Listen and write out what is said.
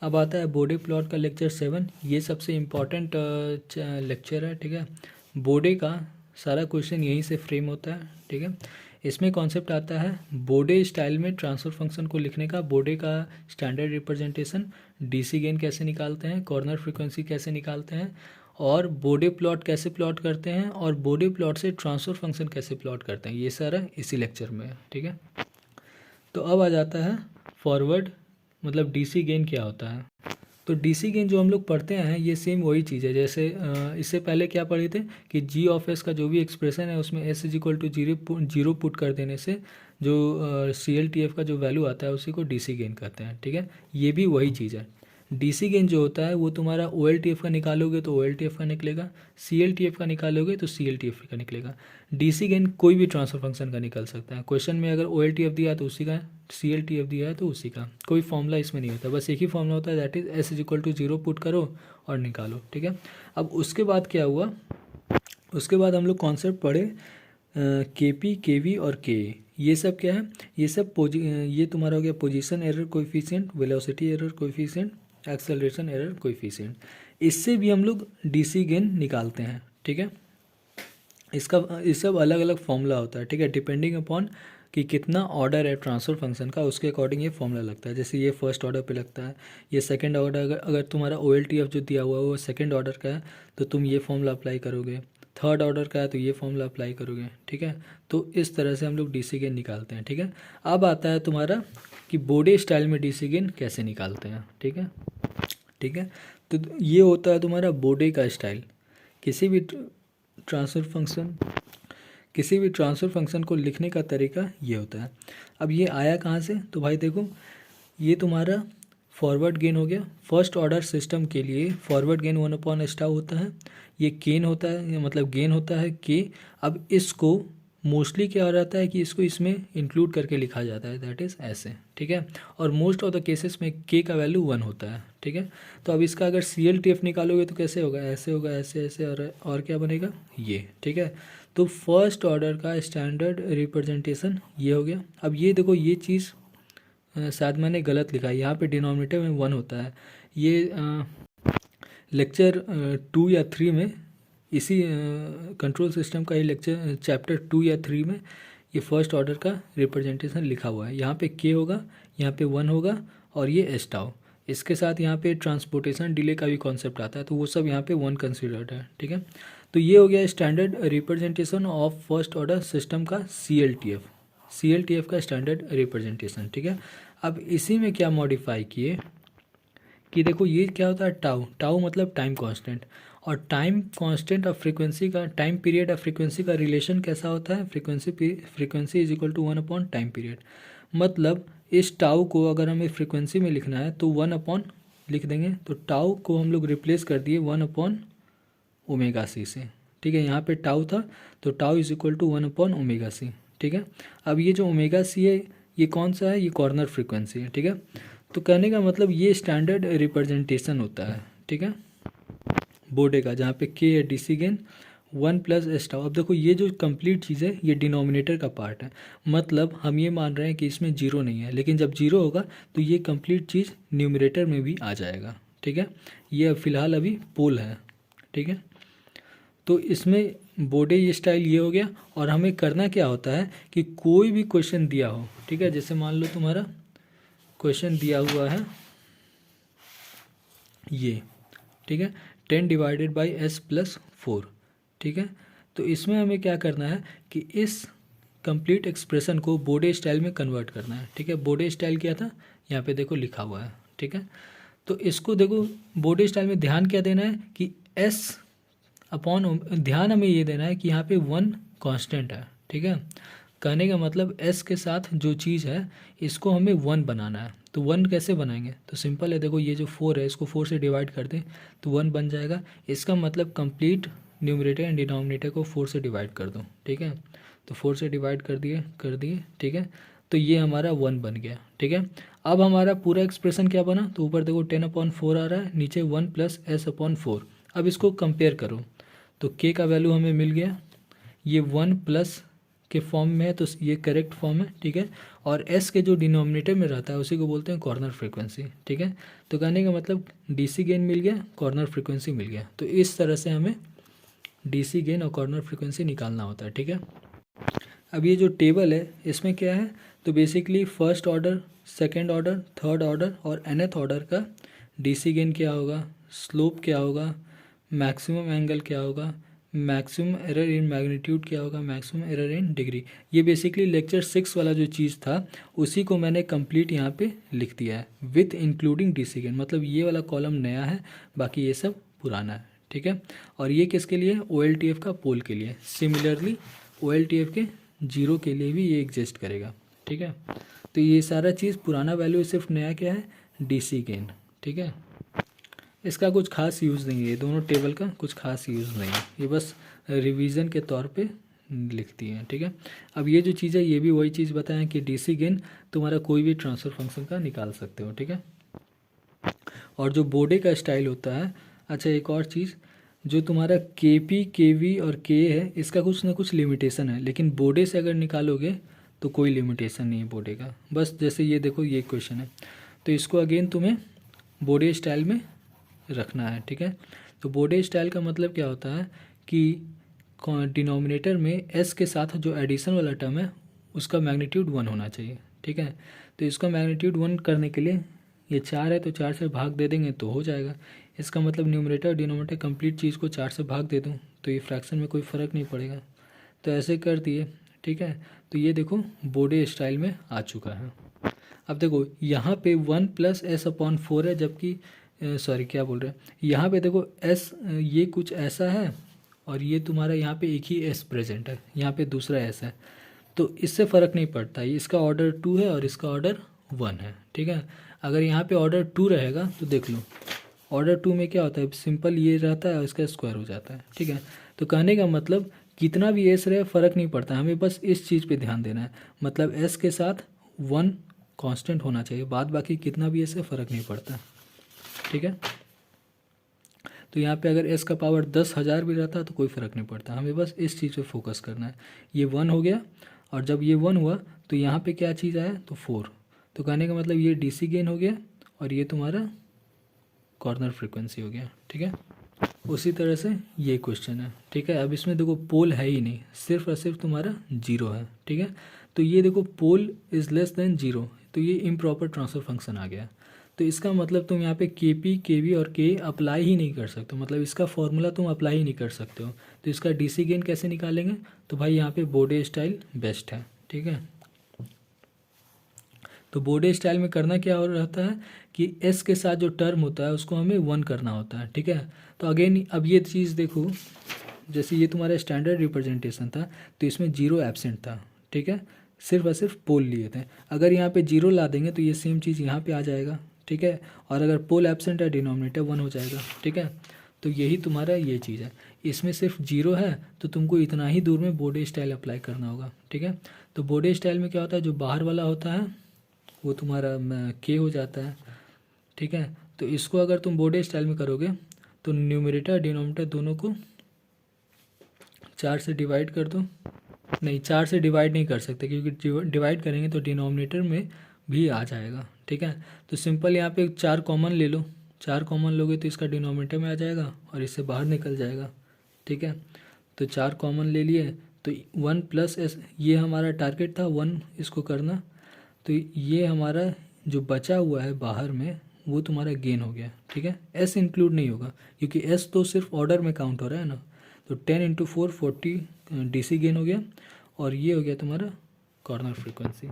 अब आता है बोडे प्लॉट का लेक्चर 7। ये सबसे इम्पॉर्टेंट लेक्चर है, ठीक है। बोडे का सारा क्वेश्चन यहीं से फ्रेम होता है, ठीक है। इसमें कॉन्सेप्ट आता है बोडे स्टाइल में ट्रांसफर फंक्शन को लिखने का, बोडे का स्टैंडर्ड रिप्रेजेंटेशन, डीसी गेन कैसे निकालते हैं, कॉर्नर फ्रीक्वेंसी कैसे निकालते हैं, और बोडे प्लॉट कैसे प्लॉट करते हैं, और बोडे प्लॉट से ट्रांसफर फंक्शन कैसे प्लॉट करते हैं, ये सारा इसी लेक्चर में है, ठीक है। तो अब आ जाता है फॉरवर्ड, मतलब डीसी गेन क्या होता है। तो डीसी गेन जो हम लोग पढ़ते हैं ये सेम वही चीज़ है जैसे इससे पहले क्या पढ़े थे कि जी ऑफ एस का जो भी एक्सप्रेशन है उसमें S is equal to zero put कर देने से जो सी एल टी एफ का जो वैल्यू आता है उसी को डीसी गेन कहते हैं, ठीक है। ये भी वही चीज़ है। डीसी गेन जो होता है वो तुम्हारा ओ एल टी एफ का निकालोगे तो ओ एल टी एफ का निकलेगा, सी एल टी एफ का निकालोगे तो सी एल टी एफ का निकलेगा। डीसी गेन कोई भी ट्रांसफर फंक्शन का निकल सकता है। क्वेश्चन में अगर ओ एल टी एफ दिया है तो उसी का, सी एल टी एफ दिया है तो उसी का, कोई फॉर्मूला इसमें नहीं होता, बस एक ही फॉर्मूला होता है, that is S is equal to zero put करो और निकालो, ठीक है। अब उसके बाद क्या हुआ, उसके बाद हम लोग कॉन्सेप्ट पढ़े के पी, के वी और के। ये सब क्या है, ये सब ये तुम्हारा हो गया position error coefficient, velocity error coefficient, acceleration error coefficient. इससे भी हम लोग डीसी गेन निकालते हैं, ठीक है। इसका इस सब अलग अलग फॉर्मूला होता है, ठीक है, डिपेंडिंग अपॉन कि कितना ऑर्डर है ट्रांसफर फंक्शन का उसके अकॉर्डिंग ये फॉर्मूला लगता है। जैसे ये फर्स्ट ऑर्डर पे लगता है, ये सेकंड ऑर्डर, अगर तुम्हारा ओ एल टी एफ जो दिया हुआ है वो सेकंड ऑर्डर का है तो तुम ये फॉर्मूला अप्लाई करोगे, थर्ड ऑर्डर का है तो ये फॉर्मूला अप्लाई करोगे, ठीक है। तो इस तरह से हम लोग डीसी गेन निकालते हैं, ठीक है। अब आता है तुम्हारा कि बोडे स्टाइल में डीसी गेन कैसे निकालते हैं, ठीक है, ठीक है। तो ये होता है तुम्हारा बोडे का स्टाइल। किसी भी ट्रांसफर फंक्शन किसी भी ट्रांसफर फंक्शन को लिखने का तरीका ये होता है। अब ये आया कहाँ से, तो भाई देखो ये तुम्हारा फॉरवर्ड गेन हो गया। फर्स्ट ऑर्डर सिस्टम के लिए फॉरवर्ड गेन 1/स्टाउ होता है, ये केन होता है, मतलब गेन होता है के। अब इसको मोस्टली क्या हो जाता है कि इसको इसमें इंक्लूड करके लिखा जाता है, दैट इज़ ऐसे, ठीक है। और मोस्ट ऑफ द केसेस में के का वैल्यू 1 होता है, ठीक है। तो अब इसका अगर सी एल टी एफ निकालोगे तो कैसे होगा, ऐसे होगा, ऐसे ऐसे, और क्या बनेगा ये, ठीक है। तो फर्स्ट ऑर्डर का स्टैंडर्ड रिप्रेजेंटेशन ये हो गया। अब ये देखो ये चीज़ शायद मैंने गलत लिखा है, यहाँ पे डिनोमिनेटर में 1 होता है। ये लेक्चर 2 या 3 में, इसी कंट्रोल सिस्टम का ये लेक्चर चैप्टर 2 या 3 में ये फर्स्ट ऑर्डर का रिप्रेजेंटेशन लिखा हुआ है। यहाँ पे के होगा, यहाँ पे 1 होगा और ये एस्टाउ। इसके साथ यहाँ पे ट्रांसपोर्टेशन डिले का भी कॉन्सेप्ट आता है, तो वो सब यहाँ पे 1 कंसिडर्ड है, ठीक है। तो ये हो गया standard representation of first order system का सी एल टी एफ का स्टैंडर्ड रिप्रेजेंटेशन, ठीक है। अब इसी में क्या मॉडिफाई किए कि देखो ये क्या होता है, टाउ, टाउ मतलब टाइम कांस्टेंट, और टाइम कांस्टेंट और फ्रीक्वेंसी का, टाइम पीरियड और फ्रीक्वेंसी का रिलेशन कैसा होता है, frequency is equal to 1 time period. मतलब इस टाउ को अगर हमें फ्रीक्वेंसी में लिखना है तो 1 लिख देंगे, तो टाउ को हम लोग रिप्लेस कर दिए 1/ओमेगा सी से, ठीक है। यहाँ पे टाउ था तो टाउ इज इक्वल टू 1/ओमेगा सी, ठीक है। अब ये जो ओमेगा सी है ये कौन सा है, ये कॉर्नर फ्रीक्वेंसी है, ठीक है। तो कहने का मतलब ये स्टैंडर्ड रिप्रेजेंटेशन होता है, ठीक है, बोडे का, जहाँ पे के है डीसी गेन 1+एस्टाउ। अब देखो ये जो कंप्लीट चीज़ है ये डिनोमिनेटर का पार्ट है, मतलब हम ये मान रहे हैं कि इसमें जीरो नहीं है, लेकिन जब जीरो होगा तो ये कंप्लीट चीज़ न्यूमरेटर में भी आ जाएगा, ठीक है। ये फ़िलहाल अभी पोल है, ठीक है। तो इसमें बोडे ये स्टाइल ये हो गया। और हमें करना क्या होता है कि कोई भी क्वेश्चन दिया हो, ठीक है, जैसे मान लो तुम्हारा क्वेश्चन दिया हुआ है ये, ठीक है, 10/s+4, ठीक है। तो इसमें हमें क्या करना है कि इस कंप्लीट एक्सप्रेशन को बोडे स्टाइल में कन्वर्ट करना है, ठीक है। बोडे स्टाइल क्या था, यहाँ पे देखो लिखा हुआ है, ठीक है। तो इसको देखो बोडे स्टाइल में ध्यान क्या देना है कि s अपॉन, ध्यान हमें ये देना है कि यहाँ पे 1 कांस्टेंट है, ठीक है। कहने का मतलब s के साथ जो चीज़ है इसको हमें 1 बनाना है। तो 1 कैसे बनाएंगे, तो सिंपल है, देखो ये जो 4 है इसको 4 से डिवाइड कर दें तो 1 बन जाएगा। इसका मतलब कंप्लीट न्यूमरेटर एंड डिनोमिनेटर को 4 से डिवाइड कर दो, ठीक है। तो 4 से डिवाइड कर दिए, ठीक है। तो ये हमारा 1 बन गया, ठीक है। अब हमारा पूरा एक्सप्रेशन क्या बना, तो ऊपर देखो 10/4 आ रहा है, नीचे 1+s/4। अब इसको कंपेयर करो तो k का वैल्यू हमें मिल गया, ये 1 प्लस के फॉर्म में है तो ये करेक्ट फॉर्म है, ठीक है। और एस के जो डिनोमिनेटर में रहता है उसी को बोलते हैं कॉर्नर फ्रीक्वेंसी, ठीक है। तो कहने का मतलब डीसी गेन मिल गया, कॉर्नर फ्रीक्वेंसी मिल गया। तो इस तरह से हमें डीसी गेन और कॉर्नर फ्रीक्वेंसी निकालना होता है, ठीक है। अब ये जो टेबल है इसमें क्या है, तो basically first order, second order, third order और nth ऑर्डर का डीसी गेन क्या होगा, स्लोप क्या होगा, मैक्सिमम एंगल क्या होगा, मैक्सिमम एरर इन मैग्नीट्यूड क्या होगा, मैक्सिमम एरर इन डिग्री। ये बेसिकली लेक्चर 6 वाला जो चीज़ था उसी को मैंने कंप्लीट यहाँ पे लिख दिया है विथ इंक्लूडिंग डीसी गेन। मतलब ये वाला कॉलम नया है, बाकी ये सब पुराना है, ठीक है। और ये किसके लिए, OLTF का पोल के लिए। सिमिलरली OLTF के जीरो के लिए भी ये एग्जिस्ट करेगा, ठीक है। तो ये सारा चीज़ पुराना वैल्यू, सिर्फ नया क्या है, डीसी गेन, ठीक है। इसका कुछ खास यूज़ नहीं है, ये दोनों टेबल का कुछ खास यूज़ नहीं है, ये बस रिवीजन के तौर पे लिखती है, ठीक है। अब ये जो चीज़ है ये भी वही चीज़ बताएं कि डीसी गेन तुम्हारा कोई भी ट्रांसफ़र फंक्शन का निकाल सकते हो, ठीक है। और जो बोडे का स्टाइल होता है, अच्छा एक और चीज़, जो तुम्हारा केपी, केवी और के है इसका कुछ ना कुछ लिमिटेशन है, लेकिन बोडे से अगर निकालोगे तो कोई लिमिटेशन नहीं है बोडे का। बस जैसे ये देखो ये क्वेश्चन है, तो इसको अगेन तुम्हें बोडे स्टाइल में रखना है, ठीक है। तो बोडे स्टाइल का मतलब क्या होता है कि डिनोमिनेटर में एस के साथ जो एडिशन वाला टर्म है उसका मैग्नीट्यूड 1 होना चाहिए, ठीक है। तो इसका मैग्नीट्यूड 1 करने के लिए ये 4 है तो 4 से भाग दे देंगे तो हो जाएगा। इसका मतलब न्यूमरेटर और डिनोमिनेटर कंप्लीट चीज़ को 4 से भाग दे दूँ तो ये फ्रैक्शन में कोई फ़र्क नहीं पड़ेगा। तो ऐसे कर दिए, ठीक है। तो ये देखो बोडे स्टाइल में आ चुका है। अब देखो यहाँ पे 1 + s/4 है, जबकि सॉरी क्या बोल रहे हैं, यहाँ पे देखो s ये कुछ ऐसा है और ये तुम्हारा यहाँ पे एक ही s प्रेजेंट है, यहाँ पे दूसरा s है, तो इससे फ़र्क नहीं पड़ता। ये इसका ऑर्डर 2 है और इसका ऑर्डर 1 है, ठीक है। अगर यहाँ पे ऑर्डर 2 रहेगा तो देख लो ऑर्डर 2 में क्या होता है, सिंपल ये रहता है और इसका स्क्वायर हो जाता है, ठीक है। तो कहने का मतलब कितना भी एस रहे फ़र्क नहीं पड़ता, हमें बस इस चीज़ पे ध्यान देना है। मतलब एस के साथ 1 कांस्टेंट होना चाहिए, बाद बाकी कितना भी एस है फ़र्क नहीं पड़ता, ठीक है। तो यहाँ पे अगर एस का पावर 10,000 भी रहता तो कोई फ़र्क नहीं पड़ता, हमें बस इस चीज़ पे फोकस करना है। ये 1 हो गया और जब ये 1 हुआ तो यहाँ पे क्या चीज़ आया, तो 4। तो कहने का मतलब ये डीसी गेन हो गया और ये तुम्हारा कॉर्नर फ्रीक्वेंसी हो गया, ठीक है। उसी तरह से ये क्वेश्चन है, ठीक है। अब इसमें देखो पोल है ही नहीं, सिर्फ और सिर्फ तुम्हारा 0 है, ठीक है। तो ये देखो पोल इज़ लेस देन 0, तो ये इम्प्रॉपर ट्रांसफ़र फंक्शन आ गया। तो इसका मतलब तुम यहाँ पे के पी, के वी और के अप्लाई ही नहीं कर सकते, मतलब इसका फॉर्मूला तुम अप्लाई ही नहीं कर सकते हो। तो इसका डीसी गेन कैसे निकालेंगे, तो भाई यहाँ पे बोडे स्टाइल बेस्ट है, ठीक है। तो बोडे स्टाइल में करना क्या हो रहता है कि एस के साथ जो टर्म होता है उसको हमें 1 करना होता है, ठीक है। तो अगेन अब ये चीज़ देखो, जैसे ये तुम्हारा स्टैंडर्ड रिप्रेजेंटेशन था तो इसमें 0 एब्सेंट था, ठीक है, सिर्फ और सिर्फ पोल लिए थे। अगर यहाँ पे 0 ला देंगे तो ये सेम चीज़ यहाँ पे आ जाएगा, ठीक है। और अगर पोल एब्सेंट है डिनोमिनेटर 1 हो जाएगा, ठीक है। तो यही तुम्हारा ये चीज़ है, इसमें सिर्फ 0 है तो तुमको इतना ही दूर में बोडे स्टाइल अप्लाई करना होगा, ठीक है। तो बोडे स्टाइल में क्या होता है, जो बाहर वाला होता है वो तुम्हारा के हो जाता है, ठीक है। तो इसको अगर तुम बोडे स्टाइल में करोगे तो न्यूमरेटर डिनोमिनेटर दोनों को 4 से डिवाइड कर दो, नहीं 4 से डिवाइड नहीं कर सकते क्योंकि डिवाइड करेंगे तो डिनोमिनेटर में भी आ जाएगा, ठीक है। तो सिंपल यहाँ पे 4 कॉमन ले लो, 4 कॉमन लोगे तो इसका डिनोमिनेटर में आ जाएगा और इससे बाहर निकल जाएगा, ठीक है। तो 4 कॉमन ले लिए तो 1 + s, ये हमारा टारगेट था 1 इसको करना। तो ये हमारा जो बचा हुआ है बाहर में वो तुम्हारा गेन हो गया, ठीक है। एस इंक्लूड नहीं होगा क्योंकि एस तो सिर्फ ऑर्डर में काउंट हो रहा है ना। तो 10 × 4 40 डीसी गेन हो गया और ये हो गया तुम्हारा कॉर्नर फ्रीक्वेंसी।